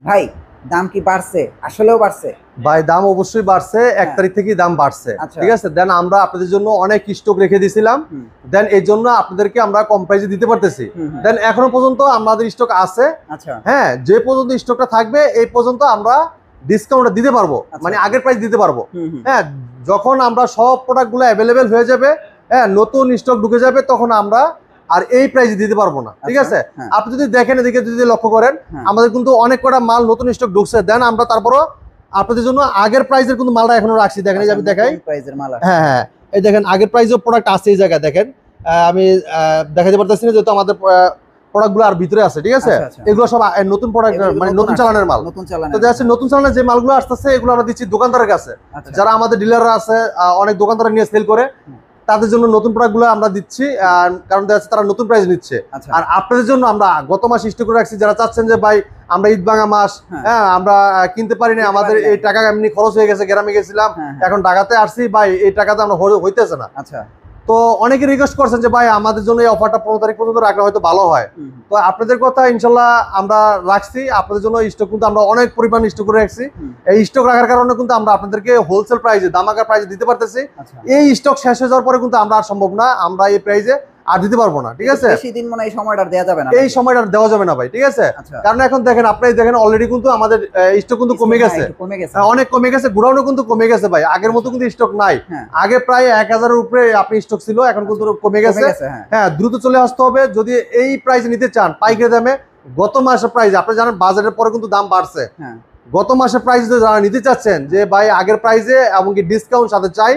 ভাই দাম কি বাড়ছে? আসলেও বাড়ছে ভাই? দাম অবশ্যই বাড়ছে, 1 তারিখ থেকেই দাম বাড়ছে। ঠিক আছে, দেন আমরা আপনাদের জন্য অনেক স্টক রেখে দিয়েছিলাম, দেন এই জন্য আপনাদেরকে আমরা কম প্রাইসে দিতে পারতেছি। দেন এখনো পর্যন্ত আমাদের স্টক আছে। হ্যাঁ, যে পর্যন্ত স্টকটা থাকবে এই পর্যন্ত আমরা ডিসকাউন্ট দিতে পারবো, মানে আগের প্রাইস দিতে পারবো। হ্যাঁ, যখন আমরা সব প্রোডাক্টগুলো অ্যাভেলেবেল হয়ে যাবে, হ্যাঁ, নতুন স্টক ঢুকে যাবে, তখন আমরা আর এই প্রাইসে দিতে পারবো না। ঠিক আছে, আপনি যদি দেখেন এদিকে যদি লক্ষ্য করেন, আমাদের কিন্তু অনেক কটা মাল নতুন স্টক ঢুকছে, দেন আমরা তারপরও আপনাদের জন্য আগের প্রাইসের কিন্তু মালটা এখনো রাখছি। দেখেন এই যে আমি দেখাই, হ্যাঁ হ্যাঁ, এই দেখেন আগের প্রাইসের প্রোডাক্ট আছে এই জায়গায়। দেখেন আমি দেখাতে পারতেছি না যেহেতু আমাদের প্রোডাক্টগুলো আর ভিতরে আছে। ঠিক আছে, এগুলো সব নতুন প্রোডাক্ট, মানে নতুন চালানের মাল। তো দেখা নতুন চালানের যে মালগুলো আসতেছে এগুলো আমরা দিচ্ছি দোকানদারের কাছে, যারা আমাদের ডিলাররা আছে, অনেক দোকানদার নিয়ে সেল করে, তাদের জন্য নতুন প্রোডাক্টগুলো আমরা দিচ্ছি, কারণ দেখা যাচ্ছে তারা নতুন প্রাইস নিচ্ছে। আর আপনাদের জন্য আমরা গত মাস স্টক করে রাখছি, যারা চাচ্ছেন যে ভাই আমরা ঈদ ভাঙা মাস, হ্যাঁ আমরা কিনতে পারি না, আমাদের এই টাকা এমনি খরচ হয়ে গেছে, গ্রামে গেছিলাম, এখন ঢাকাতে আসছি ভাই, এই টাকাতে আমরা হইতেছে না। তো অনেকে রিকোয়েস্ট করছেন যে ভাই আমাদের জন্য এই অফারটা 15 তারিখ পর্যন্ত রাখলে হয়তো ভালো হয়। তো আপনাদের কথা ইনশাল্লাহ আমরা রাখছি, আপনাদের জন্য স্টক কিন্তু আমরা অনেক পরিমাণ স্টক করে রাখছি। এই স্টক রাখার কারণে কিন্তু আমরা আপনাদেরকে হোলসেল প্রাইসে, দামাকা প্রাইসে দিতে পারতেছি। এই স্টক শেষ হয়ে যাওয়ার পরে কিন্তু আমরা আর সম্ভব না, আমরা এই প্রাইসে আর দিতে পারবো না। ঠিক আছে, বেশিদিন মনে এই সময়টা দেওয়া যাবে না, এই সময়টা দেওয়া যাবে না ভাই। ঠিক আছে, কারণ এখন দেখেন, আপনি দেখেন অলরেডি কিন্তু আমাদের স্টক কিন্তু কমে গেছে, অনেক কমে গেছে, গোডাউনও কিন্তু কমে গেছে ভাই, আগের মতো কিন্তু স্টক নাই। আগে প্রায় 1000-এর উপরে আপনি স্টক ছিল, এখন কিন্তু কমে গেছে। হ্যাঁ, দ্রুত চলে আসতে হবে যদি এই প্রাইসে নিতে চান পাইকারি দামে। গত মাসের প্রাইস আপনি জানেন, বাজারের পরে কিন্তু দাম বাড়ছে। গত মাসের প্রাইস যারা নিতে চাচ্ছেন যে ভাই আগের প্রাইসে এমনকি ডিসকাউন্ট সাথে চাই,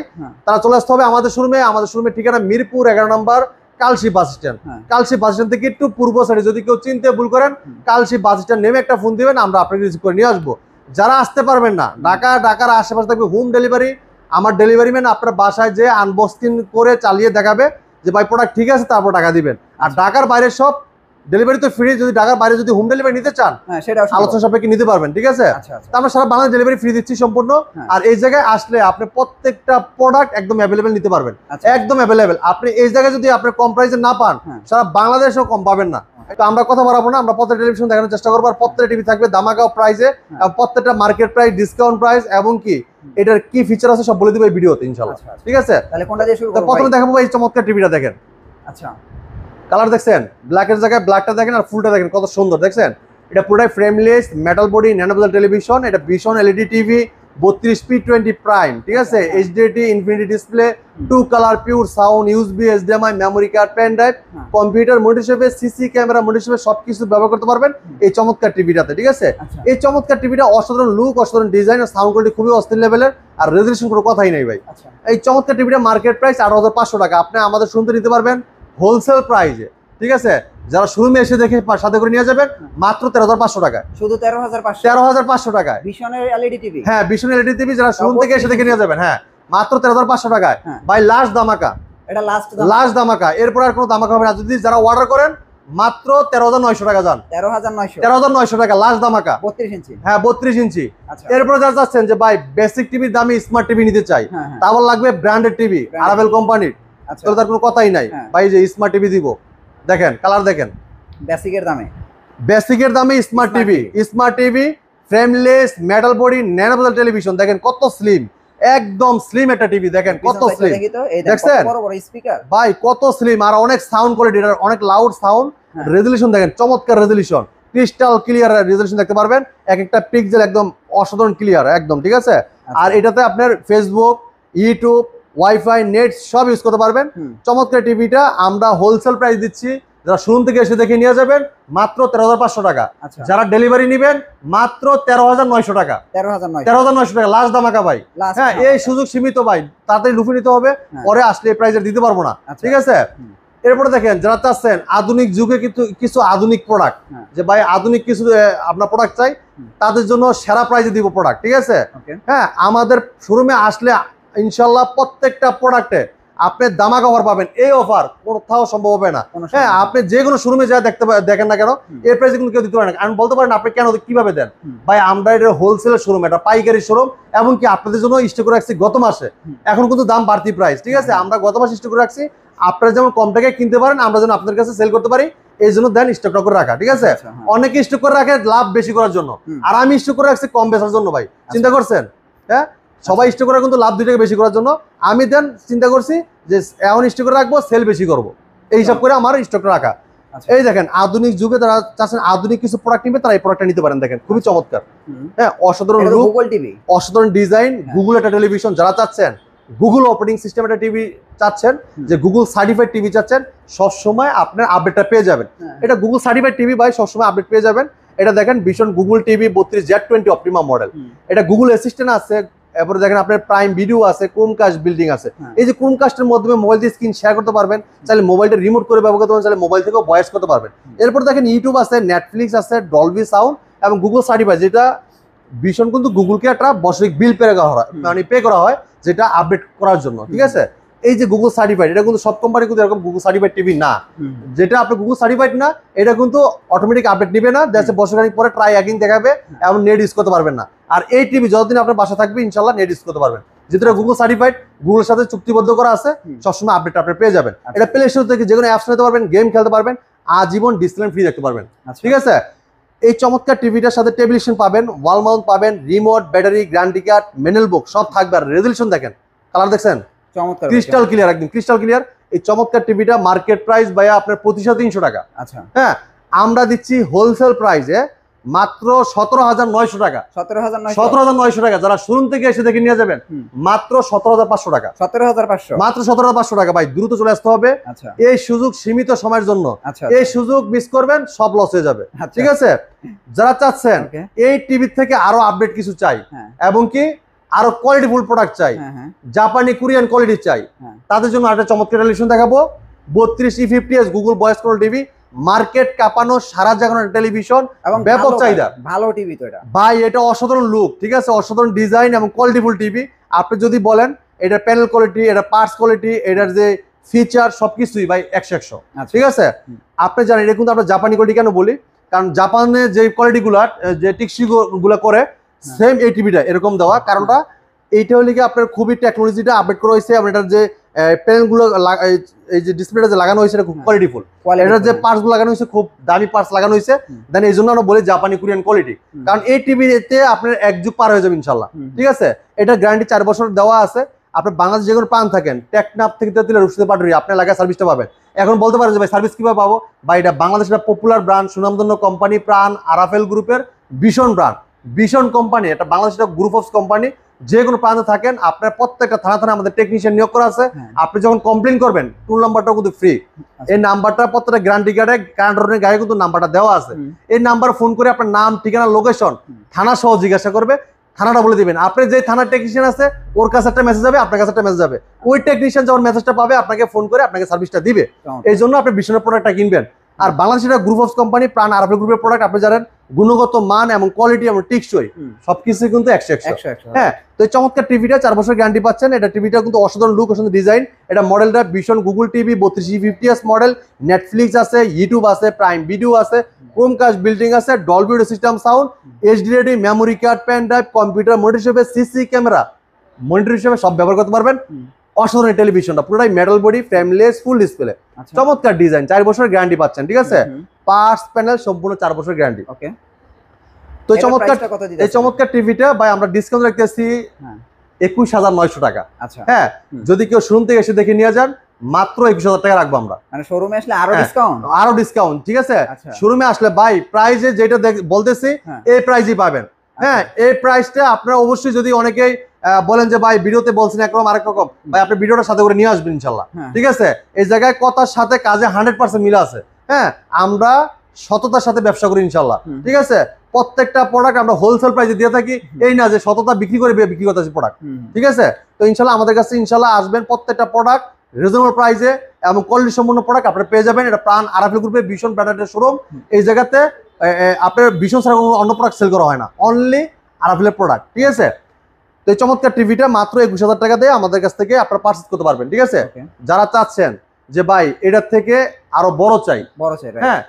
তারা চলে আসতে হবে আমাদের শোরুমে। আমাদের শোরুমের ঠিকানা মিরপুর 11 নম্বর, Kalshi bus stand. Kalshi bus stand থেকে একটু পূর্ব সাইডে, যদি কেউ চিনতে ভুল করেন, কালশি বাস স্ট্যান্ড নেমে একটা ফোন দিবেন, আমরা আপনাকে রিসিভ করে নিয়ে আসবো। যারা আসতে পারবেন না, ঢাকার আশেপাশে থাকবে, হোম ডেলিভারি, আমার ডেলিভারি ম্যান আপনার বাসায় যে আনবক্সিং করে চালিয়ে দেখাবে যে ভাই প্রোডাক্ট ঠিক আছে, তারপর টাকা দিবেন। আর ঢাকার বাইরের সব ডেলিভারি তো ফ্রি, যদি ঢাকার বাইরে যদি হোম ডেলিভারি নিতে চান আলোচনা সাপেক্ষে নিতে পারবেন। ঠিক আছে, আমরা সারা বাংলাদেশ ডেলিভারি ফ্রি দিচ্ছি সম্পূর্ণ। আর এই জায়গায় আসলে আপনি প্রত্যেকটা প্রোডাক্ট একদম অ্যাভেলেবেল নিতে পারবেন, একদম অ্যাভেলেবেল। আপনি এই জায়গায় যদি আপনি কম প্রাইসে না পান, সারা বাংলাদেশেও কম পাবেন না। তো আমরা কথা বাড়াবো না, আমরা প্রত্যেকটা টেলিভিশন দেখানোর চেষ্টা করবো। আর প্রত্যেকটা টিভি থাকবে দামাকা প্রাইসে, প্রত্যেকটা মার্কেট প্রাইস, ডিসকাউন্ট প্রাইস, এবং কি এটার কি ফিচার আছে সব বলে দিব এই ভিডিওতে ইনশাআল্লাহ। ঠিক আছে, তাহলে কোনটা দিয়ে শুরু করব? প্রথমে দেখাবো এই চমৎকার টিভিটা। দেখেন, আচ্ছা কালার দেখছেন, ব্ল্যাকের জায়গায় ব্ল্যাকটা দেখেন, আর ফুলটা দেখেন কত সুন্দর। দেখছেন, এটা পুরোটাই ফ্রেমলেস মেটাল বডি ন্যানোবেল টেলিভিশন। এটা Vision LED TV 32p20 prime. ঠিক আছে, এইচডিটি infinity display, 2 colour, pure sound, USB, HDMI, memory card, pen drive, computer monitor হিসেবে, সিসি ক্যামেরা মনিটর হিসেবে সবকিছু ব্যবহার করতে পারবেন এই চমৎকার টিভিটাতে। ঠিক আছে, এই চমৎকার টিভিটা অসাধারণ লুক, অসাধারণ ডিজাইন, আর সাউন্ড কোয়ালিটি খুবই অস্থির লেভেলের, আর রেজলিউশন কোনো কথাই নাই ভাই। এই চমৎকার টিভিটা মার্কেট প্রাইস 18,500 টাকা। আপনি আমাদের শুনতে নিতে পারবেন হোলসেল প্রাইসে। ঠিক আছে, যারা শোরুমে এসে দেখে সাথে করে নিয়ে যাবেন মাত্র 13,500 টাকায়, শুধু 13,500 টাকায় ভিশনের এলইডি টিভি। হ্যাঁ, ভিশন এলইডি টিভি যারা শোরুম থেকে এসে দেখে নিয়ে যাবেন, হ্যাঁ মাত্র 13,500 টাকায়। ভাই লাস্ট ধামাকা, এটা লাস্ট ধামাকা, এরপর আর কোনো ধামাকা হবে না। যদি যারা অর্ডার করেন মাত্র 13,900 টাকা যান, 13,900 টাকা লাস্ট ধামাকা, 32 ইঞ্চি। হ্যাঁ 32 ইঞ্চি। এরপরে যারা চাচ্ছেন যে ভাই বেসিক টিভির দামে স্মার্ট টিভি নিতে চাই, তাহলে লাগবে ব্র্যান্ডেড টিভি, আরাবেল কোম্পানির, তাহলে তার কোনো কথাই নাই ভাই। যে স্মার্ট টিভি দিব, দেখেন কালার দেখেন, বেসিকের দামে smart TV, smart TV frameless metal body ন্যানোবেল টেলিভিশন। দেখেন কত স্লিম, একদম স্লিম একটা টিভি। দেখেন কত স্লিম, দেখছেন ভাই কত স্লিম, আর অনেক সাউন্ড কোয়ালিটি, অনেক লাউড সাউন্ড, রেজলিউশন দেখেন চমৎকার রেজলিউশন, ক্রিস্টাল ক্লিয়ার রেজলিউশন দেখতে পারবেন, এক একটা পিক্সেল একদম অসাধারণ ক্লিয়ার একদম। ঠিক আছে, আর এটাতে আপনার ফেসবুক, ইউটিউব, ওয়াইফাই, নেট সব ইউজ করতে পারবেন। চমৎকার টিভিটা আমরা হোলসেল প্রাইস দিচ্ছি, যারা শোরুম থেকে এসে দেখে নিয়ে যাবেন মাত্র 13,500 টাকা। যারা ডেলিভারি নেবেন মাত্র 13,900 টাকা, 13,900 টাকা লাস্ট ধামাকা ভাই। হ্যাঁ, এই সুযোগ সীমিত ভাই, তাড়াতাড়ি লুফে নিতে হবে, পরে আসলে এই প্রাইসে দিতে পারবো না। ঠিক আছে, এরপরে দেখেন যারা চাচ্ছেন আধুনিক যুগে কিছু আধুনিক প্রোডাক্ট, যে ভাই আধুনিক কিছু আপনার প্রোডাক্ট চাই, তাদের জন্য সেরা প্রাইসে দিব প্রোডাক্ট। ঠিক আছে, হ্যাঁ আমাদের শোরুমে আসলে ইনশাল্লাহ প্রত্যেকটা প্রোডাক্টে আপনি দামাকা অফার পাবেন। এই অফার কোথাও সম্ভব হবে না। হ্যাঁ, আপনি যে কোনো শোরুমে যা দেখেন না কেন, এই প্রাইসে কিন্তু কেউ দিতে পারে না। আমি বলতে পারেন আপনি কেন কিভাবে দেন ভাই, আমরা এটা হোলসেলের শোরুম, এটা পাইকারি শোরুম, এমনকি আপনাদের জন্য স্টক করে রাখছি গত মাসে, এখন কিন্তু দাম বাড়তি প্রাইস। ঠিক আছে, আমরা গত মাসে স্টক করে রাখছি, আপনারা যেমন কম টাকায় কিনতে পারেন, আমরা যেন আপনাদের কাছে সেল করতে পারি এই জন্য দেন স্টক করে রাখা, ঠিক আছে? অনেকে স্টক করে রাখে লাভ বেশি করার জন্য, আর আমি স্টক করে রাখছি কম বেচার জন্য। ভাই চিন্তা করছেন? হ্যাঁ, সবাই স্টক করে কিন্তু লাভ 2 টাকা বেশি করার জন্য, আমি দেন চিন্তা করছি যে এখন স্টক করে রাখবো, সেল বেশি করবো, এই হিসাব করে আমার স্টক রাখা। এই দেখেন আধুনিক যুগে যারা চাচ্ছেন আধুনিক কিছু প্রোডাক্ট নিবে, তারা এই প্রোডাক্টটা নিতে পারেন। দেখেন খুবই চমৎকার, হ্যাঁ, অসাধারণ লুক, গুগল টিভি, অসাধারণ ডিজাইন, গুগল একটা টেলিভিশন যারা চাচ্ছেন, গুগল অপারেটিং সিস্টেম একটা টিভি চাচ্ছেন, যে গুগল সার্টিফাইড টিভি চাচ্ছেন, সবসময় আপনার আপডেটটা পেয়ে যাবেন। এটা গুগল সার্টিফাইড টিভি ভাই, সবসময় আপডেট পেয়ে যাবেন। এটা দেখেন ভীষণ Google TV 32Z20 optimum model. এটা গুগল অ্যাসিস্ট্যান্ট আছে, এরপরে দেখেন আপনার প্রাইম ভিডিও আছে, ক্রোমকাস্ট বিল্ডিং আছে। এই যে ক্রোমকাস্টের মাধ্যমে মোবাইল দিয়ে স্ক্রিন শেয়ার করতে পারবেন, চাইলে মোবাইলটা রিমোট করে ব্যবহার করতে পারবেন, চাইলে মোবাইল থেকেও ভয়েস করতে পারবেন। এরপর দেখেন ইউটিউব আছে, নেটফ্লিক্স আছে, ডলবি সাউন্ড এবং গুগল সার্টিফাইড, যেটা ভীষণ কিন্তু গুগলকে একটা বছরিক বিল পে করা হয়, মানে পে করা হয়, যেটা আপডেট করার জন্য, ঠিক আছে? এই যে গুগল সার্টিফাইড, এটা কিন্তু সব কোম্পানি কিন্তু এরকম গুগল সার্টিফাইড টিভি না। যেটা আপনার গুগল সার্টিফাইড না, এটা কিন্তু অটোমেটিক আপডেট নিবে না, যাতে বছরখানিক পরে ট্রাই অ্যাগিং দেখাবে এবং নেট ইউজ করতে পারবেন না। আর এই টিভি যতদিন আপনার বাসা থাকবে ইনশাল্লাহ নেট ইউজ করতে পারবেন, যেটা গুগল সার্টিফাইড, গুগলের সাথে চুক্তিবদ্ধ করা আছে, সবসময় আপডেট আপনি পেয়ে যাবেন। এটা প্লে স্টোর থেকে যে কোনো অ্যাপস নিতে পারবেন, গেম খেলতে পারবেন, আজীবন ডিসপ্লে ফ্রি দেখতে পারবেন, ঠিক আছে? এই চমৎকার টিভিটার সাথে টেলিভিশন পাবেন, ওয়াল মাউন্ট পাবেন, remote, battery, guarantee card, manual বুক সব থাকবে। আর রেজলিউশন দেখেন, কালার দেখছেন, চমৎকার, ক্রিস্টাল ক্লিয়ার, একদম ক্রিস্টাল ক্লিয়ার। এই চমৎকার টিভিটা মার্কেট প্রাইস ভাইয়া আপনার প্রতি 300 টাকা। আচ্ছা, হ্যাঁ, আমরা দিচ্ছি হোলসেল প্রাইসে মাত্র 17,900 টাকা। 17,900 টাকা। যারা শোরুম থেকে এসে দেখে নিয়ে যাবেন মাত্র 17,500 টাকা। 17,500, মাত্র 17,500 টাকা। ভাই দ্রুত চলে আসতে হবে, এই সুযোগ সীমিত সময়ের জন্য। এই সুযোগ মিস করবেন, সব লস হয়ে যাবে, ঠিক আছে? যারা চাচ্ছেন এই টিভি থেকে আরো আপডেট কিছু চাই এবং কি আরো কোয়ালিটিফুল প্রোডাক্ট চাই, জাপানি কোরিয়ান কোয়ালিটি চাই, তাদের জন্য একটা চমৎকার টেলিভিশন দেখাবো। 32E50s Google voice control TV, market কাঁপানো, সারা জাগানোর টেলিভিশন, ব্যাপক চাহিদা, ভালো টিভি তো এটা ভাই। এটা অসাধারণ লুক, ঠিক আছে, অসাধারণ ডিজাইন এবং কোয়ালিটিফুল টিভি। আপনি যদি বলেন এটার প্যানেল কোয়ালিটি, এটা পার্টস কোয়ালিটি, এটার যে ফিচার সবকিছুই ভাই 100, ঠিক আছে? আপনি জানেন এটা কিন্তু আমরা জাপানি কোয়ালিটি কেন বলি, কারণ জাপানে যে কোয়ালিটি গুলা, যে টিকসি গুলা করে, সেম এই টিভিটা এরকম দেওয়া। কারণটা এইটা হলে কি আপনার খুবই টেকনোলজিটা আপডেট করা হয়েছে, এবং এটার যে প্যানেলগুলো, এই যে ডিসপ্লেটা যে লাগানো হয়েছে, এটা খুব কোয়ালিটিফুল। এটার যে পার্টস গুলো লাগানো হয়েছে, খুব দামি পার্টস লাগানো হয়েছে। দেন এই জন্য আমরা বলি জাপানি কোরিয়ান কোয়ালিটি, কারণ এই টিভিতে আপনার এক যুগ পার হয়ে যাবে ইনশাল্লাহ, ঠিক আছে? এটা গ্যারান্টি 4 বছর দেওয়া আছে। আপনি বাংলাদেশ যে কোনো প্রান্ত থাকেন, টেকনাফ থেকে তেতুলিয়া, রূপসী পাটুরি, আপনার এলাকায় সার্ভিসটা পাবেন। এখন বলতে পারেন যে ভাই সার্ভিস কিভাবে পাবো? বা এটা বাংলাদেশের পপুলার ব্র্যান্ড, সুনামধন্য কোম্পানি, প্রাণ আরাফেল গ্রুপের ভীষণ ব্র্যান্ড, ভীষণ কোম্পানি। এটা বাংলাদেশের গ্রুপ অফ কোম্পানি। যে কোনো প্রান্তে থাকেন, আপনার প্রত্যেকটা থানা আমাদের টেকনিশিয়ান নিয়োগ করা আছে। আপনি যখন কমপ্লেন করবেন, টুল নাম্বারটাও কিন্তু ফ্রি। এই নাম্বারটা প্রত্যেকটা গ্যারান্টি কার্ডে, কারেন্টের গায়ে কিন্তু নাম্বারটা দেওয়া আছে। এই নাম্বার ফোন করে আপনার নাম, ঠিকানা, লোকেশন, থানা সহ জিজ্ঞাসা করবে, থানাটা বলে দিবেন। আপনি যে থানার টেকনিশিয়ান আছে, ওর কাছে একটা মেসেজ যাবে, আপনার কাছে একটা মেসেজ যাবে। ওই টেকনিশিয়ান যখন মেসেজটা পাবে, আপনাকে ফোন করে আপনাকে সার্ভিসটা দিবে। এই জন্য আপনি ভীষণ প্রোডাক্টটা কিনবেন। আর বাংলাদেশের গ্রুপ অফ কোম্পানি, প্রাণ আরাফেল গ্রুপের প্রোডাক্ট আপনি জানেন, গুণগত মান এবং কোয়ালিটি এবং টিকসই সবকিছু কিন্তু 100। হ্যাঁ, তো এই চমৎকার টিভিটা 4 বছর গ্যারান্টি পাচ্ছেন। এটা টিভিটা কিন্তু অসাধারণ লুক, অসাধারণ ডিজাইন। এটা মডেলটা ভীষণ Google TV 32E50s model. Netflix আছে, ইউটিউব আছে, প্রাইম ভিডিও আছে, ক্রোমকাস্ট বিল্ডিং আছে, Dolby system sound, HD ready, memory card, pen drive, computer monitor হিসেবে, সিসি ক্যামেরা মনিটর হিসেবে সব ব্যবহার করতে পারবেন। অসাধারণ টেলিভিশনটা পুরোটাই metal body, frameless, full display, চমৎকার ডিজাইন, 4 বছর গ্যারান্টি পাচ্ছেন, ঠিক আছে? পার্টস প্যানেল সম্পূর্ণ 4 বছর গ্যারান্টি। ওকে, তো এই চমৎকার টিভিটা ভাই আমরা ডিসকাউন্ট রাখতেছি 21,900 টাকা। আচ্ছা, হ্যাঁ, যদি কেউ শোরুম থেকে এসে দেখে নিয়ে যান, মাত্র 21,000 টাকা রাখবো আমরা। মানে শোরুমে আসলে আরো ডিসকাউন্ট, ঠিক আছে? শোরুমে আসলে ভাই প্রাইসে যেটা বলতেছি এই প্রাইসই পাবেন। হ্যাঁ, এই প্রাইসটা আপনারা অবশ্যই, যদি অনেকেই বলেন যে ভাই ভিডিওতে বলছেন একরকম আরেক রকম, ভাই আপনি ভিডিওটার সাথে করে নিয়ে আসবেন ইনশাল্লাহ, ঠিক আছে? এই জায়গায় কথার সাথে কাজে 100% মিল আছে। হ্যাঁ, আমরা সততার সাথে ব্যবসা করি ইনশাল্লাহ, ঠিক আছে? প্রত্যেকটা প্রোডাক্ট আমরা হোলসেল প্রাইসে দিয়ে থাকি, এই না যে সততা বিক্রি করে বিক্রি করতেছি প্রোডাক্ট, ঠিক আছে? তো ইনশাল্লাহ আমাদের কাছে ইনশাল্লাহ আসবেন, প্রত্যেকটা প্রোডাক্ট রিজনেবল প্রাইসে এবং কোয়ালিটি সম্পন্ন প্রোডাক্ট আপনারা পেয়ে যাবেন। এটা প্রাণ আরাফেল গ্রুপের ভীষণ ব্র্যান্ডের শোরুম। এই জায়গাতে আপনার ভীষণ ছাড়া অন্য প্রোডাক্ট সেল করা হয় না, অনলি আরাফেলের প্রোডাক্ট, ঠিক আছে? তো এই চমৎকার টিভিটা মাত্র 21,000 টাকা দিয়ে আমাদের কাছ থেকে আপনারা পারচেজ করতে পারবেন, ঠিক আছে? যারা চাচ্ছেন যে ভাই এটার থেকে আরো বড় চাই, হ্যাঁ,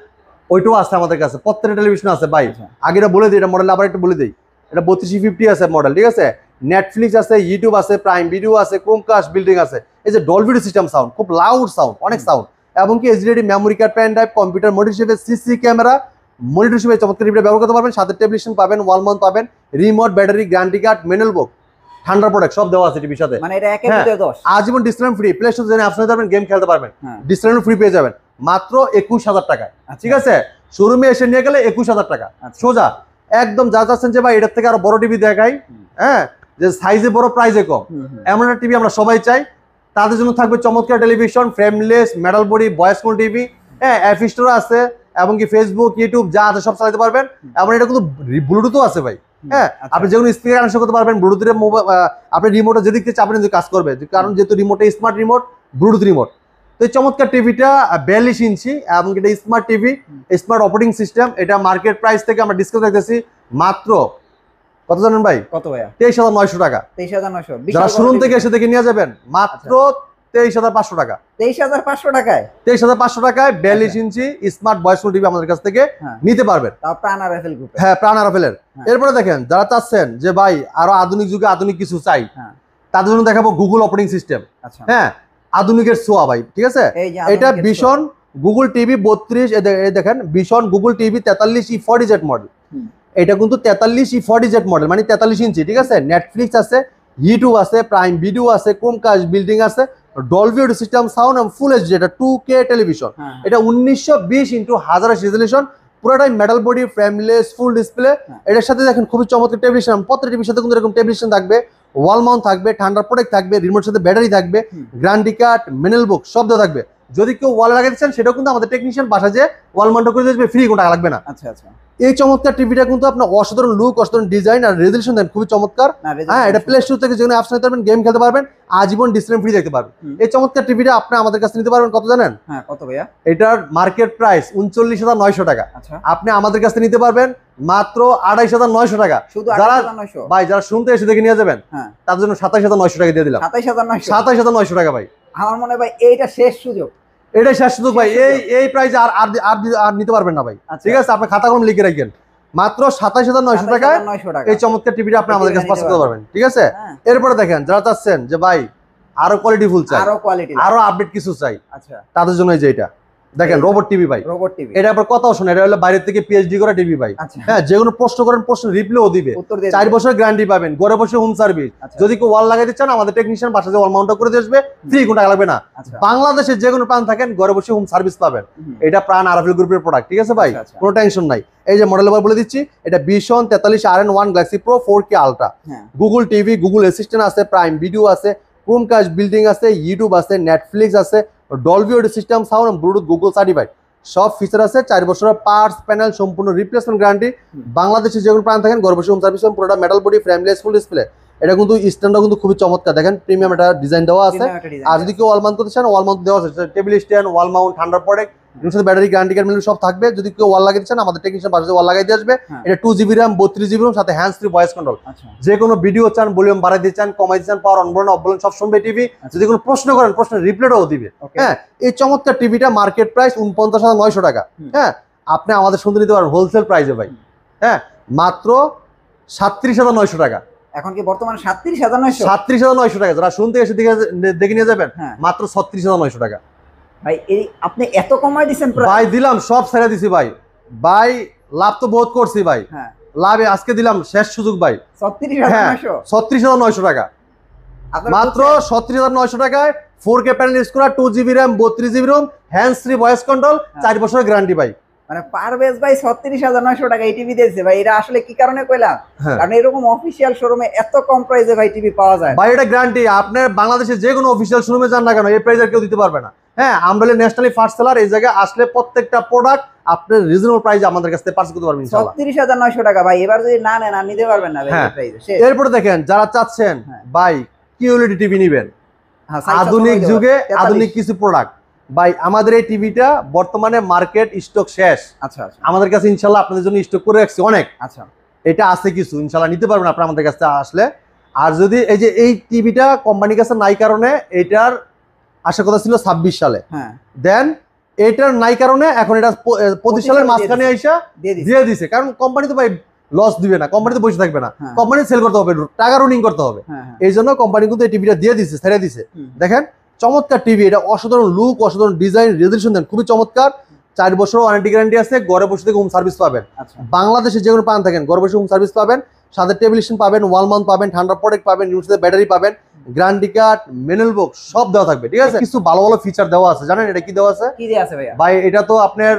ওইটাও আছে আমাদের কাছে। প্রত্যেকটা টেলিভিশন আছে ভাই। আগে এটা বলে দিই, এটা মডেল আবার একটু বলে দিই। এটা 32E50 আছে মডেল, ঠিক আছে? নেটফ্লিক্স আছে, ইউটিউব আছে, প্রাইম ভিডিও আছে, ক্রোমকাস্ট বিল্ডিং আছে। এই যে ডলবি সিস্টেম সাউন্ড, খুব লাউড সাউন্ড, অনেক সাউন্ড, এবং কি HD memory card, pen drive, computer monitor হিসেবে, সিসি ক্যামেরা মনিটর হিসেবে চমৎকার টিভিটা ব্যবহার করতে পারবেন। সাথে টেলিভিশন পাবেন, ওয়াল মাউন্ট পাবেন, remote, battery, guarantee card, manual book, ঠান্ডা প্রোডাক্ট সব দেওয়া আছে টিভির সাথে। মানে এটা একের ভিতরে 10। আজীবন ডিসপ্লে ফ্রি, প্লে স্টোর জেনে আপনি যাবেন, গেম খেলতে পারবেন, ডিসপ্লে ফ্রি পেয়ে যাবেন মাত্র 21000 টাকায়। ঠিক আছে, শোরুমে এসে নিয়ে গেলে 21000 টাকা সোজা একদম। যা চাচ্ছেন যে ভাই এটার থেকে আরো বড় টিভি দেখাই, হ্যাঁ, যে সাইজে বড় প্রাইসে কম, এমন একটা টিভি আমরা সবাই চাই। তাদের জন্য থাকবে চমৎকার television, frameless, metal body, voice কোন টিভি, হ্যাঁ, অ্যাপ স্টোর আছে, এবং কি ফেসবুক, ইউটিউব যা আছে সব চালাতে পারবেন। এবং এটা কিন্তু ব্লুটুথও আছে ভাই, হ্যাঁ, আপনি যেকোনো স্পিকার কানেকশন করতে পারবেন, ব্লুটুথের আপনি রিমোটে যেদিকে চাপেন কাজ করবে, কারণ যেহেতু রিমোটে স্মার্ট রিমোট, ব্লুটুথ রিমোট। তো এই চমৎকার টিভিটা 42 ইঞ্চি এবং এটা smart TV, smart operating system. এটা মার্কেট প্রাইস থেকে আমরা ডিসকাউন্ট রাখতেছি মাত্র কত জানেন ভাই? কত ভাইয়া? 23900 টাকা। 23900 যারা শোরুম থেকে এসে দেখে নিয়ে যাবেন মাত্র 23500 টাকা। 23500 টাকায় 23500 টাকায় 42 ইঞ্চি স্মার্ট ভয়েস টিভি আমাদের কাছ থেকে নিতে পারবেন। তাও প্রাণ আর রাফেল গ্রুপে। হ্যাঁ, প্রাণ আর রাফেলের। এরপরে দেখেন যারা চাচ্ছেন যে ভাই আরো আধুনিক যুগে আধুনিক কিছু চাই, তাদের জন্য দেখাবো গুগল অপারেটিং সিস্টেম। হ্যাঁ, আধুনিকের ছোঁয়া ভাই, ঠিক আছে। এটা ভীষণ গুগল টিভি 32, এই দেখেন ভীষণ গুগল টিভি 43E40Z মডেল। এটা কিন্তু 43E40Z মডেল, মানে 43 ইঞ্চি, ঠিক আছে। নেটফ্লিক্স আছে, ইউটিউব আছে, প্রাইম ভিডিও আছে, ক্রোমকাস্ট বিল্ডিং আছে, ডলবি অডিও সিস্টেম, সাউন্ড এবং ফুল এইচডি। এটা 2K টেলিভিশন। এটা 1920x1080 রেজোলিউশন, পুরোটাই metal body, frameless, full display. এটার সাথে দেখেন খুবই চমৎকার টেলিভিশন। প্রত্যেকটা টিভির সাথে কিন্তু এরকম টেলিভিশন থাকবে, ওয়াল মাউন্ট থাকবে, ঠান্ডা প্রোটেক্ট থাকবে, রিমোটের সাথে ব্যাটারি থাকবে, গ্যারান্টি কার্ড, ম্যানুয়াল বুক সব দেওয়া থাকবে। যদি কেউ ওয়াল লাগাতে চান সেটাও কিন্তু আমাদের টেকনিশিয়ান বাসা যে ওয়াল মাউন্ট করে দেবে, ফ্রি, কোনো টাকা লাগবে না। আচ্ছা আচ্ছা। এই চমৎকার টিভিটা কিন্তু আপনার অসাধারণ লুক, অসাধারণ ডিজাইন আর রেজোলিউশন দেন, খুবই চমৎকার। হ্যাঁ, এটা প্লে স্টোর থেকে যেখানে অ্যাপস নিতে পারবেন, গেম খেলতে পারবেন, আজীবন ডিসপ্লে ফ্রি দেখতে পারবেন। এই চমৎকার টিভিটা আপনি আমাদের কাছে নিতে পারবেন কত জানেন? হ্যাঁ, কত ভাইয়া? এটার মার্কেট প্রাইস 39900 টাকা। আপনি আমাদের কাছে নিতে পারবেন মাত্র 28900 টাকা। যারা ভাই যারা শুনতে এসে দেখে নিয়ে যাবেন, তার জন্য 27900 টাকা দিয়ে দিলাম। 27900 টাকা ভাই। আমার মনে হয় ভাই এইটা শেষ সুযোগ, এটাই শেষ সুযোগ ভাই। এই প্রাইসে আর নিতে পারবেন না ভাই, ঠিক আছে। আপনি খাতা কলম লিখে রাখেন, মাত্র 27900 টাকায় এই চমৎকার টিভিটা আপনি আমাদের কাছে পাস করতে পারবেন, ঠিক আছে। এরপরে দেখেন যারা চাচ্ছেন যে ভাই আরো কোয়ালিটি ফুল চাই, আরো আপডেট কিছু চাই, তাদের জন্য এই যে এটা দেখেন রোবট টিভি ভাই। রোবট টিভি এটা আবার কথা শোনা, এটা হলো বাইরে থেকে পিএইচডি করা টিভি ভাই। হ্যাঁ, যে কোনো প্রশ্ন করেন প্রশ্ন রিপ্লাইও দিবে, 4 বছর গ্যারান্টি পাবেন, ঘরে বসে হোম সার্ভিস। যদি কেউ ওয়াল লাগাইতে চান আমাদের টেকনিশিয়ান বাসা যে ওয়াল মাউন্ট করে দিয়ে আসবে, ফ্রি, কোনো টাকা লাগবে না। বাংলাদেশের যে কোনো প্রান্ত থাকেন ঘরে বসে হোম সার্ভিস পাবেন। এটা প্রাণ আরএফএল গ্রুপের প্রোডাক্ট, ঠিক আছে ভাই, কোনো টেনশন নাই। এই যে মডেল নাম্বার বলে দিচ্ছি, এটা ভীষণ 43RN1 Galaxy pro 4K ultra. Google TV, Google Assistant আছে, প্রাইম ভিডিও আছে, ক্রোমকাস্ট বিল্ডিং আছে, ইউটিউব আছে, নেটফ্লিক্স আছে, Dolby audio system, sound, Bluetooth, Google certified সব ফিচার আছে। 4 বছরের পার্টস প্যানেল সম্পূর্ণ রিপ্লেসমেন্ট গ্যারান্টি। বাংলাদেশে যে কোনো প্রান্ত থাকেন ঘরে বসে হোম সার্ভিস, পুরোটা metal body, frameless, full display. এটা কিন্তু স্ট্যান্ডও কিন্তু খুবই চমৎকার, দেখেন প্রিমিয়াম একটা ডিজাইন দেওয়া আছে। আর যদি কেউ ওয়াল মাউন্ট করতে চান ওয়াল মাউন্ট দেওয়া আছে, টেবিল স্ট্যান্ড, ওয়াল মাউন্ট, ঠান্ডা প্রোটেক্ট, এর সাথে ব্যাটারি, গ্যারান্টি কার্ড মিলে সব থাকবে। যদি কেউ ওয়াল লাগাইতে চান আমাদের টেকনিশিয়ান বাসা ওয়াল লাগাই দিয়ে আসবে। এটা 2GB RAM, 32GB RAM, সাথে হ্যান্ডস ফ্রি ভয়েস কন্ট্রোল। যে কোনো ভিডিও চান, ভলিউম বাড়াই দিতে চান, কমাই দিতে চান, পাওয়ার অন বলন অফ বলন সব শুনবে টিভি। যদি কোনো প্রশ্ন করেন প্রশ্নের রিপ্লাইও দিবে। হ্যাঁ, এই চমৎকার টিভিটা মার্কেট প্রাইস 49900 টাকা। হ্যাঁ, আপনি আমাদের শুনতে নিতে পারেন হোলসেল প্রাইসে ভাই। হ্যাঁ, মাত্র 37900 টাকা। এখন কি বর্তমানে 37900? 37900 টাকা। যারা শুনতে এসে দেখে নিয়ে যাবেন মাত্র 36900 টাকা। ভাই এই আপনি এত কমাই দিবেন? ভাই দিলাম, সব ছেড়ে দিছি ভাই। ভাই লাভ তো বহুত করছি ভাই। হ্যাঁ, লাভে আজকে দিলাম শেষ সুযোগ ভাই। 36900? 36900 টাকা মাত্র। 36900 টাকায় 4K প্যানেল ইউজ করা, 2GB RAM, 32GB ROM, hands free voice control, 4 বছরের গ্যারান্টি ভাই। মানে পারভেজ ভাই 36900 টাকা এই টিভি দিয়েছে ভাই। এটা আসলে কি কারণে কইলাম, কারণ এরকম অফিশিয়াল শোরুমে এত কম প্রাইসে ভাই টিভি পাওয়া যায় ভাই। এটা গ্যারান্টি, আপনার বাংলাদেশের যে কোনো অফিশিয়াল শোরুমে যান না কেন এই প্রাইসে কেউ দিতে পারবে না। হ্যাঁ, আমরা ন্যাশনালি ফার্স্ট সেলার। এই জায়গায় আসলে প্রত্যেকটা প্রোডাক্ট আপনার রিজনেবল প্রাইসে আমাদের কাছ থেকে পারচেজ করতে পারবেন ইনশাআল্লাহ। 36900 টাকা ভাই। এবার যদি না নেন আর নিতে পারবেন না ভাই এই প্রাইসে। এরপর দেখেন যারা চাচ্ছেন ভাই কিউএলইডি টিভি নেবেন, আধুনিক যুগে আধুনিক কিছু প্রোডাক্ট ভাই, আমাদের এই টিভিটা বর্তমানে মার্কেট স্টক শেষ। আচ্ছা, আমাদের কাছে ইনশাআল্লাহ আপনাদের জন্য স্টক করে রাখছি অনেক। আচ্ছা, এটা আছে কিছু, ইনশাআল্লাহ নিতে পারবেন আপনারা আমাদের কাছে আসলে। আর যদি এই যে এই টিভিটা কোম্পানির কাছে নাই কারণে এটার আসার কথা ছিল 26 সালে। হ্যাঁ, দেন এটার নাই কারণে এখন এটা 25 সালের মাঝখানে আইসা দিয়ে দিছে। কারণ কোম্পানি তো ভাই লস দিবে না, কোম্পানি তো বসে থাকবে না, কোম্পানি সেল করতে হবে, টাকা রানিং করতে হবে। এই জন্য কোম্পানি কিন্তু এই টিভিটা দিয়ে দিছে, ছেড়ে দিছে। দেখেন চমৎকার টিভি, এটা অসাধারণ লুক, অসাধারণ ডিজাইন, রেজলিউশন দেন খুবই চমৎকার। 4 বছর ওয়ারেন্টি গ্যারান্টি আছে, ঘরে বসে থেকে হোম সার্ভিস পাবেন। আচ্ছা বাংলাদেশে যে কোনো প্রান্ত থাকেন ঘরে বসে হোম সার্ভিস পাবেন, সাথে টেলিভিশন পাবেন, ওয়াল মাউন্ট পাবেন, ঠান্ডা প্রোডাক্ট পাবেন, সাথে ব্যাটারি পাবেন, গ্যারান্টি কার্ড, মেনুয়াল বুক সব দেওয়া থাকবে। ঠিক আছে, কিছু ভালো ভালো ফিচার দেওয়া আছে, জানেন এটা কি দেওয়া আছে? কি দিয়ে আছে ভাইয়া? ভাই এটা তো আপনার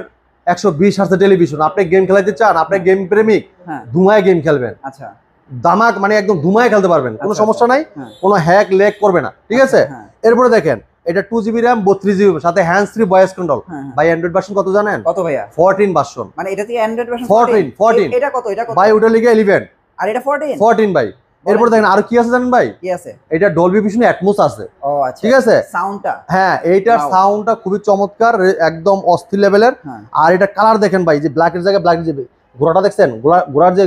120 হার্টজের টেলিভিশন, আপনি গেম খেলাতে চান, আপনি গেম প্রেমিক, হ্যাঁ ধুমায় গেম খেলবেন, আচ্ছা দামাক মানে একদম ধুমায় খেলতে পারবেন, কোনো আচ্ছা, সমস্যা নাই, হ্যাঁ। কোনো হ্যাক লেক করবে না। ঠিক আছে, হ্যাঁ এরপরে দেখেন এটা 2GB RAM 32GB সাথে হ্যান্ডস ফ্রি ভয়েস কন্ট্রোল। হ্যাঁ। ভাই অ্যান্ড্রয়েড ভার্সন কত জানেন? কত ভাইয়া? 14 ভার্সন। মানে এটা থেকে অ্যান্ড্রয়েড ভার্সন 14 এটা কত? এটা কত ভাই ওটা লিগে 11 আর এটা 14 14 ভাই। এরপর দেখেন আর কি আছে জানেন ভাই? কি আছে? এটা ডলবি ভিশন অ্যাটমস আছে। ও আচ্ছা ঠিক আছে, সাউন্ডটা হ্যাঁ এইটার Wow. সাউন্ডটা খুবই চমৎকার, একদম অস্থির লেভেলের। হ্যাঁ আর এটা কালার দেখেন ভাই, যে ব্ল্যাকের জায়গায় ব্ল্যাক, যে গোড়াটা দেখছেন, গোড়ার যে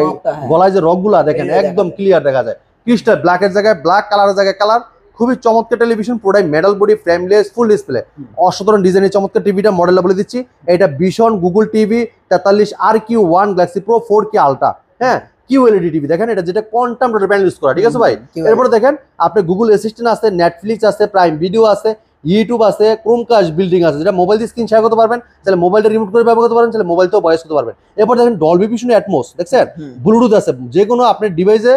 রগটা, হ্যাঁ। গলায় যে রগগুলা দেখেন এই যে দেখা একদম যায়। ক্লিয়ার দেখা যায়, ক্রিস্টাল ব্ল্যাকের জায়গায় ব্ল্যাক, কালারের জায়গায় কালার। খুবই চমৎকার টেলিভিশন, পুরোটাই metal body, frameless, full display, অসাধারণ ডিজাইনের চমৎকার টিভিটা। মডেলটা বলে দিচ্ছি, এটা vision Google TV 43RQ1 Galaxy pro 4K ultra. হ্যাঁ QLED টিভি দেখেন, এটা যেটা কোয়ান্টাম ডট প্যানেল ইউজ করা। ঠিক আছে ভাই, এরপরে দেখেন আপনি গুগল অ্যাসিস্ট্যান্ট আছে, নেটফ্লিক্স আছে, প্রাইম ভিডিও আছে, ইউটিউব আছে, ক্রোমকাস্ট বিল্ডিং আছে, যেটা মোবাইল দিয়ে স্ক্রিন শেয়ার করতে পারবেন, তাহলে মোবাইলটা রিমোট করে ব্যবহার করতে পারবেন, তাহলে মোবাইলতেও ভয়েস করতে পারবেন। এরপর দেখেন ডলবি ভিশন অ্যাটমস দেখছেন, ব্লুটুথ আছে, যে কোনো আপনার ডিভাইসে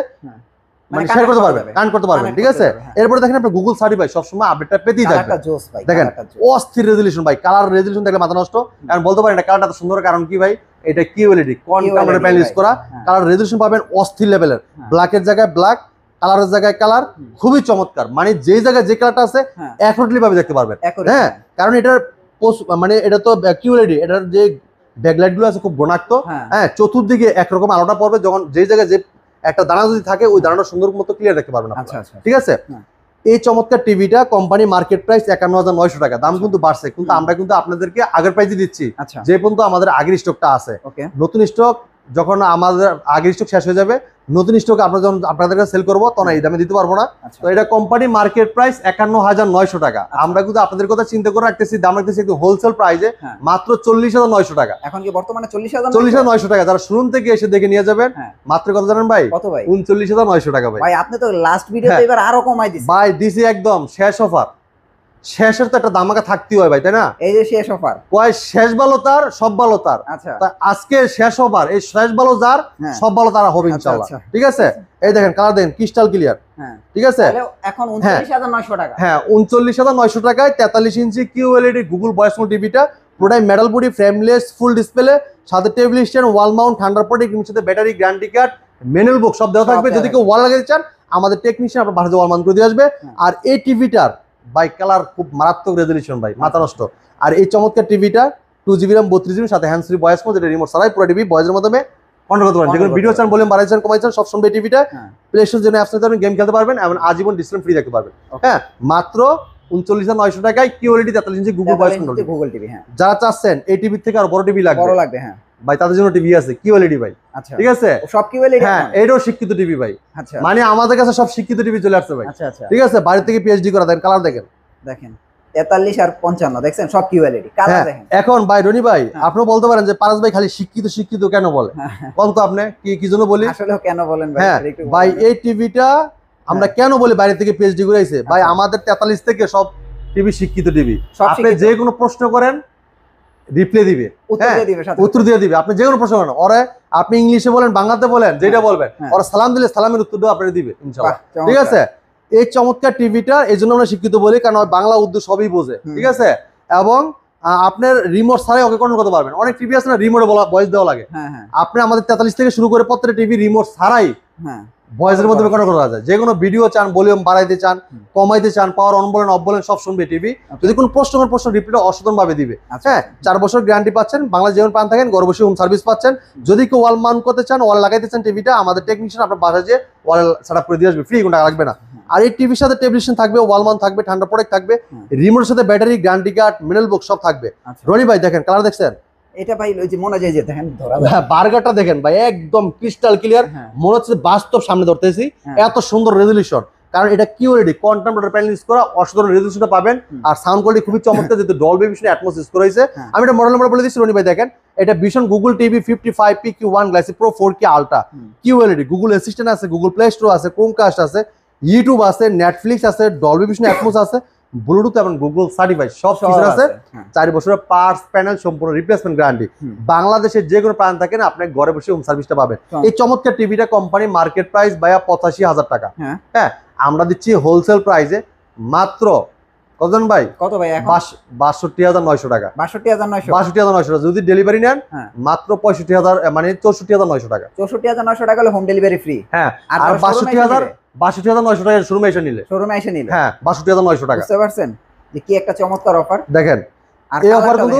মানে শেয়ার করতে পারবেন, কানেক্ট করতে পারবেন। ঠিক আছে, এরপরে দেখেন আপনি গুগল সার্টিফাই সবসময় আপডেটটা পেতেই থাকবেন। দেখেন অস্থির রেজলিউশন ভাই, কালার রেজলিউশন দেখলে মাথা নষ্ট। কারণ বলতে পারেন এটা কালারটা এত সুন্দর, কারণ কি ভাই? এটা QLED quantum dot panel use করা, কালার রেজলিউশন পাবেন অস্থির লেভেলের, ব্ল্যাকের জায়গায় ব্ল্যাক, কালারের জায়গায় কালার, খুবই চমৎকার। মানে যে জায়গায় যে কালারটা আছে অ্যাকুরেটলি ভাবে দেখতে পারবেন। হ্যাঁ, কারণ এটার মানে এটা তো QLED, এটার যে ব্যাকলাইট গুলো আছে খুব ঘনাক্ত। হ্যাঁ, চতুর্দিকে একরকম আলোটা পড়বে, যখন যে জায়গায় যে একটা দানা যদি থাকে ওই দানাটা সুন্দর মতো ক্লিয়ার দেখতে পারবেন। আচ্ছা আচ্ছা ঠিক আছে, এই চমৎকার টিভিটা কোম্পানি মার্কেট প্রাইস 51,900 টাকা, দাম কিন্তু বাড়ছে, কিন্তু আমরা কিন্তু আপনাদেরকে আগের প্রাইসে দিচ্ছি, যে পর্যন্ত আমাদের আগের স্টকটা আছে। নতুন স্টক যখন আমাদের আগের স্টক শেষ হয়ে যাবে, নতুন স্টক আমরা যখন আপনাদেরকে সেল করবো তখন এই দামে দিতে পারবো না। তো এটা কোম্পানি মার্কেট প্রাইস 51,900 টাকা। আমরা কিন্তু আপনাদের কথা চিন্তা করে রাখতেছি, দাম রাখতেছি একটু হোলসেল প্রাইসে মাত্র 40,900 টাকা। এখন কি বর্তমানে 40,900 টাকা, যারা শোরুম থেকে এসে দেখে নিয়ে যাবেন মাত্র কত জানেন ভাই? কত ভাই? 39,900 টাকা ভাই। ভাই আপনি তো লাস্ট ভিডিওতে এবার আরো কমাই দিছেন ভাই, দিছি একদম শেষ অফার। শেষের তো একটা দামাকা থাকতেই হয় ভাই, তাই না? এই যে শেষ অফার, কয় শেষ ভালো তার, সব ভালো তার। আচ্ছা আজকে শেষ অফার, এই শেষ ভালো যার, সব ভালো তারা হবে ইনশাআল্লাহ। ঠিক আছে, এই দেখেন কালার দেখেন ক্রিস্টাল ক্লিয়ার। ঠিক আছে, এখন 39,900 টাকা। হ্যাঁ 39,900 টাকায় 43 ইঞ্চি QLED গুগল ভয়েস কন্ট্রোল টিভিটা, পুরোটাই metal body, frameless, full display, সাথে টেবিল স্ট্যান্ড, ওয়াল মাউন্ট, ঠান্ডা প্রোটেক্ট, সাথে ব্যাটারি, গ্যারান্টি কার্ড, মেনুয়াল বুক সব দেওয়া থাকবে। যদি কেউ ওয়াল লাগাতে চান, আমাদের টেকনিশিয়ান আপনার বাসায় ওয়াল মাউন্ট করে দিয়ে আসবে। আর এই টিভিটার ভাই কালার খুব মারাত্মক রেজলিউশন ভাই, মাথা নষ্ট। আর এই চমৎকার টিভিটা 2GB RAM 32GB সাথে হ্যান্ডস ফ্রি ভয়েস মোড, যেটা রিমোট ছাড়াই পুরো টিভি ভয়েসের মাধ্যমে কন্ট্রোল করতে পারেন। যেগুলো ভিডিও চান, বলেন বাড়াইছেন, কমাইছেন, সব সময় টিভিটা প্লে স্টোর জন্য অ্যাপস নিতে গেম খেলতে পারবেন এবং আজীবন ডিসপ্লে ফ্রি দেখতে পারবেন। হ্যাঁ, মাত্র 39,900 টাকায় QLED 43 inch Google voice control Google TV. হ্যাঁ, যারা চাচ্ছেন এই টিভি থেকে আর বড় টিভি লাগবে, বড় লাগবে, হ্যাঁ ভাই তাদের জন্য টিভি আছে QLED ভাই। আচ্ছা, ঠিক আছে, সব QLED। হ্যাঁ, এটাও শিক্ষিত টিভি ভাই। আচ্ছা, মানে আমাদের কাছে সব শিক্ষিত টিভি চলে আসছে ভাই। আচ্ছা আচ্ছা, ঠিক আছে, বাইরে থেকে PhD করা। দেখেন কালার দেখেন, দেখেন 43 আর 55 দেখছেন, সব QLED কালার দেখেন। এখন ভাই রনি ভাই, আপনিও বলতে পারেন যে পারাস ভাই খালি শিক্ষিত শিক্ষিত কেন বলে, কোন তো আপনি কি জন্য বলি? আসলে কেন বলেন ভাই? হ্যাঁ ভাই, এই টিভিটা আমরা কেন বলি বাইরে থেকে PhD করে আইছে ভাই, আমাদের 43 থেকে সব টিভি শিক্ষিত টিভি। আপনি যে কোনো প্রশ্ন করেন রিপ্লাই দিবে, উত্তর দিয়ে দিবে। আপনি যে কোনো প্রশ্ন করেন ওরে, আপনি ইংলিশে বলেন, বাংলাতে বলেন, যেটা বলবেন, ওরা সালাম দিলে সালামের উত্তর দিয়ে আপনারা দিবে ইনশাআল্লাহ। ঠিক আছে, এই চমৎকার টিভিটা এই জন্য আমরা শিক্ষিত বলি, কারণ বাংলা উর্দু সবই বোঝে। ঠিক আছে, এবং আপনার রিমোট ছাড়াই ওকে কন্ট্রোল করতে পারবেন। অনেক টিভি আছে না রিমোটে ভয়েস দেওয়া লাগে, আপনি আমাদের 43 থেকে শুরু করে প্রত্যেকটা টিভি রিমোট ছাড়াই ভয়েসের মধ্যে কন্ট্রোল করা যায়। যে কোনো ভিডিও চান, ভলিউম বাড়াইতে চান, কমাইতে চান, পাওয়ার অন বলেন, অফ বলেন, সব শুনবে টিভি। যদি কোনো প্রশ্ন রিপ্লাই অসাধারণ ভাবে দিবে। হ্যাঁ, 4 বছর গ্যারান্টি পাচ্ছেন, বাংলা যেমন পান থাকেন, ঘরে বসে হোম সার্ভিস পাচ্ছেন। যদি কেউ ওয়াল মাউন্ট করতে চান, ওয়াল লাগাইতে চান টিভিটা, আমাদের টেকনিশিয়ান আপনার বাসায় যে ওয়াল সেটআপ করে দিয়ে আসবে, ফ্রি, কোনো টাকা লাগবে না। আর এই টিভির সাথে টেলিভিশন থাকবে, ওয়াল মাউন্ট থাকবে, ঠান্ডা প্রোটেক্ট থাকবে, রিমোটের সাথে ব্যাটারি, গ্যারান্টি কার্ড, মিনারেল বুক সব থাকবে। রনি ভাই দেখেন কালার দেখছেন, এটা ভাই ওই যে মনে যায় যে দেখেন ধরা যায়, বার্গারটা দেখেন ভাই একদম ক্রিস্টাল ক্লিয়ার, মনে হচ্ছে বাস্তব সামনে ধরতেছি, এত সুন্দর রেজলিউশন। কারণ এটা QLED quantum dot panel use করা, অসাধারণ রেজলিউশনটা পাবেন। আর সাউন্ড কোয়ালিটি খুবই চমৎকার, যেহেতু ডলবি ভিশন অ্যাটমস ইউজ করা হয়েছে। আমি এটা মডেল নাম্বার বলে দিচ্ছি রনি ভাই, দেখেন এটা vision Google TV 55PQ1 Galaxy pro 4K ultra, QLED, Google Assistant আছে, গুগল প্লে স্টোর আছে, ক্রোমকাস্ট আছে, ইউটিউব আছে, নেটফ্লিক্স আছে, ডলবি ভিশন অ্যাটমস আছে, ব্লুটুথ এবং গুগল সার্টিফাইড সব ফিচার আছে। 4 বছরের পার্টস প্যানেল সম্পূর্ণ রিপ্লেসমেন্ট গ্যারান্টি। বাংলাদেশের যে কোনো প্রান্ত থাকেন আপনি ঘরে বসে হোম সার্ভিসটা পাবেন। এই চমৎকার টিভিটা কোম্পানি মার্কেট প্রাইস ভাইয়া 85,000 টাকা। হ্যাঁ আমরা দিচ্ছি হোলসেল প্রাইসে মাত্র কতজন ভাই? কত ভাই এখন? 62,900 টাকা। 62,900 টাকা। যদি ডেলিভারি নেন মাত্র 65,000 মানে 64,900 টাকা। 64,900 টাকা হলে হোম ডেলিভারি ফ্রি। হ্যাঁ আর 62,900 টাকা শোরুমে এসে নিলে হ্যাঁ 62,900 টাকা। বুঝতে পারছেন যে কি একটা চমৎকার অফার। দেখেন এই অফার কিন্তু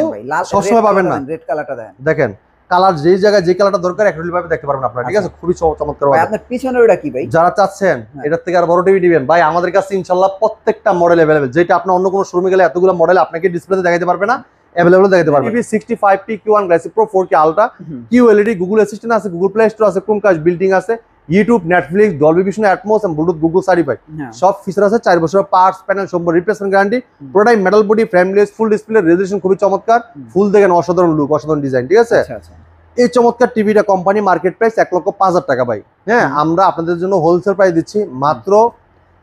সবসময় পাবেন না। রেড কালারটা দেন। দেখেন কালার যেই জায়গায় যে কালারটা দরকার একটু ভাবে দেখতে পারবেন আপনারা। ঠিক আছে খুবই চমৎকার। ভাই আপনার পিছনে ওটা কি ভাই? যারা চাচ্ছেন এটার থেকে আর বড় টিভি দিবেন ভাই আমাদের কাছে ইনশাআল্লাহ প্রত্যেকটা মডেল अवेलेबल, যেটা আপনি অন্য কোনো শোরুমে গেলে এতগুলো মডেল আপনাকে ডিসপ্লেতে দেখাতে পারবে না, अवेलेबल দেখাতে পারবে। TV 65P Q1 Galaxy Pro 4K Ultra QLED Google Assistant আছে, গুগল প্লে স্টোর আছে, Chromecast বিল্ডিং আছে, YouTube, Netflix, Dolby Vision, Atmos and Bluetooth Google certified সব ফিচার আছে। 4 বছরের পার্টস প্যানেল সম্পূর্ণ replacement guarantee. Product metal body, frameless, full display, resolution খুবই চমৎকার, ফুল দেখেন অসাধারণ লুক, অসাধারণ ডিজাইন। ঠিক আছে এই চমৎকার টিভিটা কোম্পানি মার্কেট প্রাইস 1,05,000 টাকা ভাই। হ্যাঁ আমরা আপনাদের জন্য হোলসেল প্রাইস দিচ্ছি মাত্র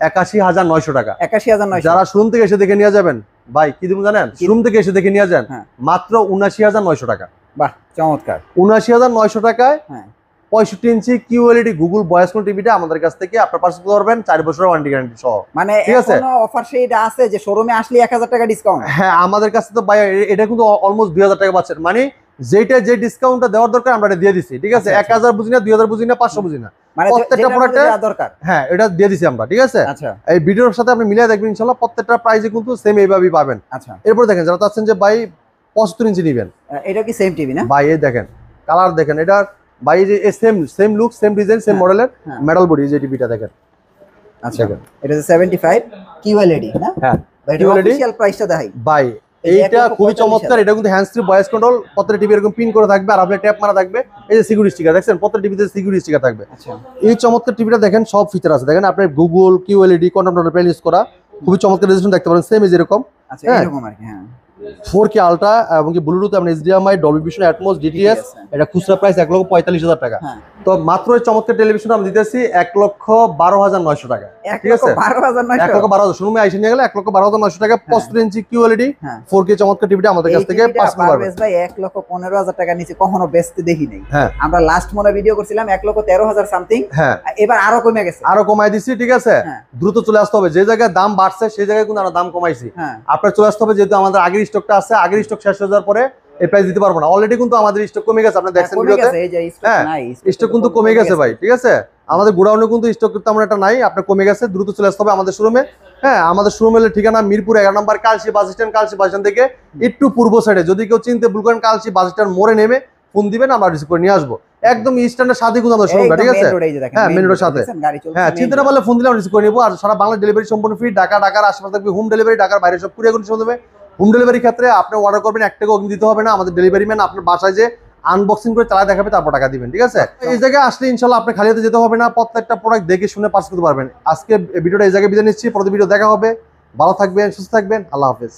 81,900 টাকা। 81,900। যারা শোরুম থেকে এসে দেখে নিয়ে যাবেন ভাই কি দিবেন জানেন? শোরুম থেকে এসে দেখে নিয়ে যান মাত্র 79,900 টাকা। বাহ চমৎকার। 79,900 টাকায় 65 ইঞ্চি QLED গুগল ভয়েস কল টিভিটা আমাদের কাছ থেকে আপনারা পারচেজ করতে পারবেন 4 বছরের ওয়ারেন্টি গ্যারান্টি সহ। মানে এখনো অফার সেইটা আছে যে শোরুমে আসলে 1,000 টাকা ডিসকাউন্ট? হ্যাঁ আমাদের কাছে তো ভাই এটা কিন্তু অলমোস্ট 2,000 টাকা পাচ্ছেন, মানে যেটা যে ডিসকাউন্টটা দেওয়ার দরকার আমরা এটা দিয়ে দিছি। ঠিক আছে 1,000 বুঝি না, 2,000 বুঝি না, 500 বুঝি না, মানে প্রত্যেকটা প্রোডাক্টে দরকার হ্যাঁ এটা দিয়ে দিছি আমরা। ঠিক আছে আচ্ছা এই ভিডিওর সাথে আপনি মিলিয়ে দেখবেন ইনশাআল্লাহ প্রত্যেকটা প্রাইসে কিন্তু সেম এইভাবেই পাবেন। আচ্ছা এরপর দেখেন যারা চাচ্ছেন যে ভাই 75 ইঞ্চি নেবেন, এটা কি সেম টিভি না ভাই? এই দেখেন কালার দেখেন, এটা ভাই যে same look, same design, same মডেলের মেটাল বডি যে টিভিটা দেখেন। আচ্ছা এটা 75 QLED না? হ্যাঁ এটা অফিশিয়াল প্রাইসটা দেখাই ভাই। এইটা খুবই চমৎকার। এটা কিন্তু হ্যান্ডস ফ্রি ভয়েস কন্ট্রোল, প্রত্যেকটা টিভি এরকম পিন করে থাকবে আর আপনি ট্যাপ মারা থাকবে। এই যে সিকিউরিটি স্টিকার দেখছেন, প্রত্যেকটা টিভিতে সিকিউরিটি স্টিকার থাকবে। আচ্ছা এই চমৎকার টিভিটা দেখেন সব ফিচার আছে। দেখেন আপনি Google QLED control panel use করা, খুবই চমৎকার রেজোলিউশন দেখতে পারেন, সেম এরকম। আচ্ছা এরকম আর কি। হ্যাঁ 4K আলট্রা এবং কি ব্লুটুথ এবং HDMI, Dolby Vision, atoms, DTS। এটা খুচরা প্রাইস 1,45,000 টাকা। তো মাত্র এই চমৎকার টেলিভিশন আমি দিতেছি 1,12,900 টাকা। ঠিক আছে 1,12,000 শোরুমে আইসে নিয়ে গেলে 1,12,900 টাকা। 65 ইঞ্চি QLED 4K চমৎকার টিভিটা আমাদের কাছ থেকে পাস করতে পারবেন। ভাই 1,15,000 টাকা নিচে কখনো বেচতে দেখি নাই। আমরা লাস্ট মনে ভিডিও করছিলাম 1,13,000 সামথিং। হ্যাঁ এবার আরো কমে গেছে, আরো কমাই দিছি। ঠিক আছে দ্রুত চলে আসতে হবে, যে জায়গায় দাম বাড়ছে সেই জায়গায় কিন্তু আমরা দাম কমাইছি। আপনার চলে আসতে হবে, যেহেতু আমাদের আগের স্টকটা আছে, আগের স্টক শেষ হয়ে যাওয়ার পরে এই প্রাইস দিতে পারবো না। অলরেডি কিন্তু আমাদের স্টক কমে গেছে, আপনি দেখছেন ভিডিওতে। হ্যাঁ স্টক কিন্তু কমে গেছে ভাই। ঠিক আছে আমাদের গোডাউনে কিন্তু স্টক তেমন একটা নাই, আপনার কমে গেছে, দ্রুত চলে আসতে হবে আমাদের শোরুমে। হ্যাঁ আমাদের শোরুমের ঠিকানা মিরপুর 11 নম্বর Kalshi bus stand. Kalshi bus stand থেকে একটু পূর্ব সাইডে, যদি কেউ চিনতে ভুল করেন কালসি বাস স্ট্যান্ড মোড়ে নেমে ফোন দিবেন, আমরা রিসিভ করে নিয়ে আসবো। একদম স্ট্যান্ডের সাথে কিন্তু আমাদের শোরুমটা। ঠিক আছে হ্যাঁ মেন রোডের সাথে। হ্যাঁ চিন্তা না পারলে ফোন দিলে আমরা রিসিভ করে নিবো। আর সারা বাংলা ডেলিভারি সম্পূর্ণ ফ্রি। ঢাকার আশেপাশে থাকবে হোম ডেলিভারি, ঢাকার বাইরে সব কুরিয়ার কন্ডিশন দেবে। হোম ডেলিভারি ক্ষেত্রে আপনি অর্ডার করবেন 1 টাকা অগ্নি দিতে হবে না, আমাদের ডেলিভারি ম্যান আপনার বাসায় যে আনবক্সিং করে চালা দেখাবে, তারপর টাকা দিবেন। ঠিক আছে এই জায়গায় আসলে ইনশাআল্লাহ আপনি খালি হাতে যেতে হবে না, প্রত্যেকটা প্রোডাক্ট দেখে শুনে পাস করতে পারবেন। আজকে ভিডিওটা এই জায়গায় বিদায় নিচ্ছি, পরবর্তী ভিডিও দেখা হবে। ভালো থাকবেন, সুস্থ থাকবেন, আল্লাহ হাফেজ।